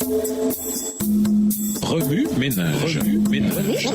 Remue ménage. Remue ménage.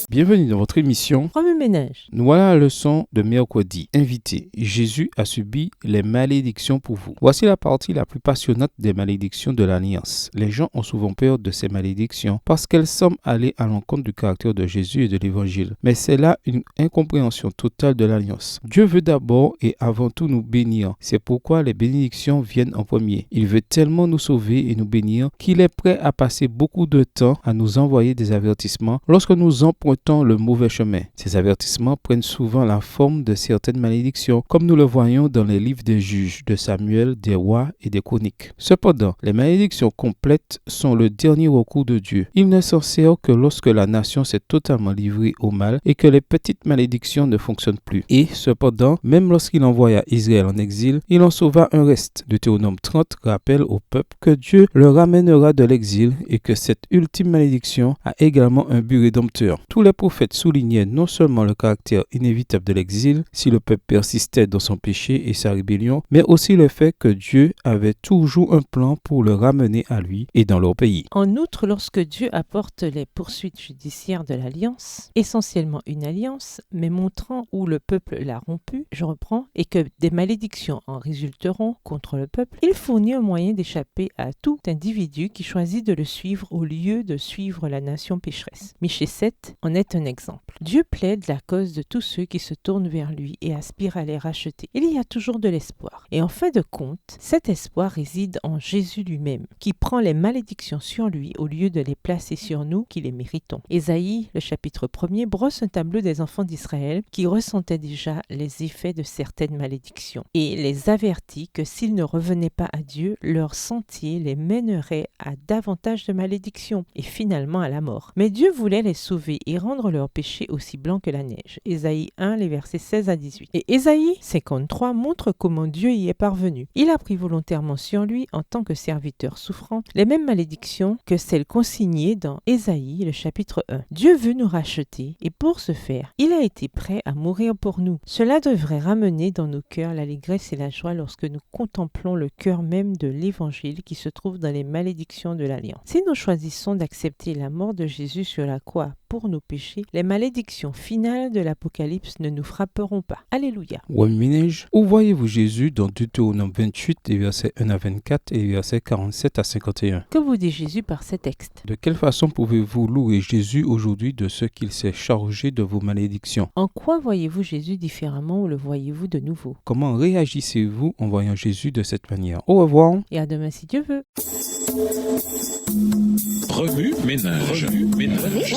Bienvenue dans votre émission Remue ménage. Nous voilà à la leçon de mercredi. Invité, Jésus a subi les malédictions pour vous. Voici la partie la plus passionnante des malédictions de l'Alliance. Les gens ont souvent peur de ces malédictions parce qu'elles semblent aller à l'encontre du caractère de Jésus et de l'Évangile. Mais c'est là une incompréhension totale de l'Alliance. Dieu veut d'abord et avant tout nous bénir. C'est pourquoi les bénédictions viennent en premier. Il veut tellement nous sauver et nous bénir qu'il est prêt à passer beaucoup de temps à nous envoyer des avertissements lorsque nous empruntons le mauvais chemin. Ces avertissements prennent souvent la forme de certaines malédictions, comme nous le voyons dans les livres des juges, de Samuel, des rois et des chroniques. Cependant, les malédictions complètes sont le dernier recours de Dieu. Il ne s'en sert que lorsque la nation s'est totalement livrée au mal et que les petites malédictions ne fonctionnent plus. Et cependant, même lorsqu'il envoya Israël en exil, il en sauva un reste. Deutéronome 30 rappelle au peuple que Dieu le ramènera de l'exil et que cette ultime malédiction a également un but rédempteur. Tous les prophètes soulignaient non seulement le caractère inévitable de l'exil si le peuple persistait dans son péché et sa rébellion, mais aussi le fait que Dieu avait toujours un plan pour le ramener à lui et dans leur pays. En outre, lorsque Dieu apporte les poursuites judiciaires de l'Alliance, essentiellement une alliance, mais montrant où le peuple l'a rompu, et que des malédictions en résulteront contre le peuple, il fournit un moyen d'échapper à tout individu qui choisit de le suivre au lieu de suivre la nation pécheresse. Michée 7 en est un exemple. Dieu plaide la cause de tous ceux qui se tournent vers lui et aspirent à les racheter. Il y a toujours de l'espoir. Et en fin de compte, cet espoir réside en Jésus lui-même, qui prend les malédictions sur lui au lieu de les placer sur nous qui les méritons. Ésaïe, le chapitre 1er, brosse un tableau des enfants d'Israël qui ressentaient déjà les effets de certaines malédictions et les avertit que s'ils ne revenaient pas à Dieu, leur sentier les mènerait à davantage de malédictions et finalement à la mort. Mais Dieu voulait les sauver et rendre leur péché aussi blanc que la neige. Ésaïe 1, les versets 16 à 18. Et Ésaïe 53 montre comment Dieu y est parvenu. Il a pris volontairement sur lui, en tant que serviteur souffrant, les mêmes malédictions que celles consignées dans Ésaïe, le chapitre 1. Dieu veut nous racheter et pour ce faire, il a été prêt à mourir pour nous. Cela devrait ramener dans nos cœurs l'allégresse et la joie lorsque nous contemplons le cœur même de l'Évangile qui se trouve dans les malédictions de l'Alliance. Si nous choisissons d'accepter la mort de Jésus sur la croix pour nos péchés, les malédictions finales de l'Apocalypse ne nous frapperont pas. Alléluia. Ménage, où voyez-vous Jésus dans Deutéronome 28, les versets 1 à 24 et les versets 47 à 51? Que vous dit Jésus par ces textes? De quelle façon pouvez-vous louer Jésus aujourd'hui de ce qu'il s'est chargé de vos malédictions? En quoi voyez-vous Jésus différemment ou le voyez-vous de nouveau? Comment réagissez-vous en voyant Jésus de cette manière? Au revoir. Et à demain si Dieu veut. Remue ménage. Remue ménage.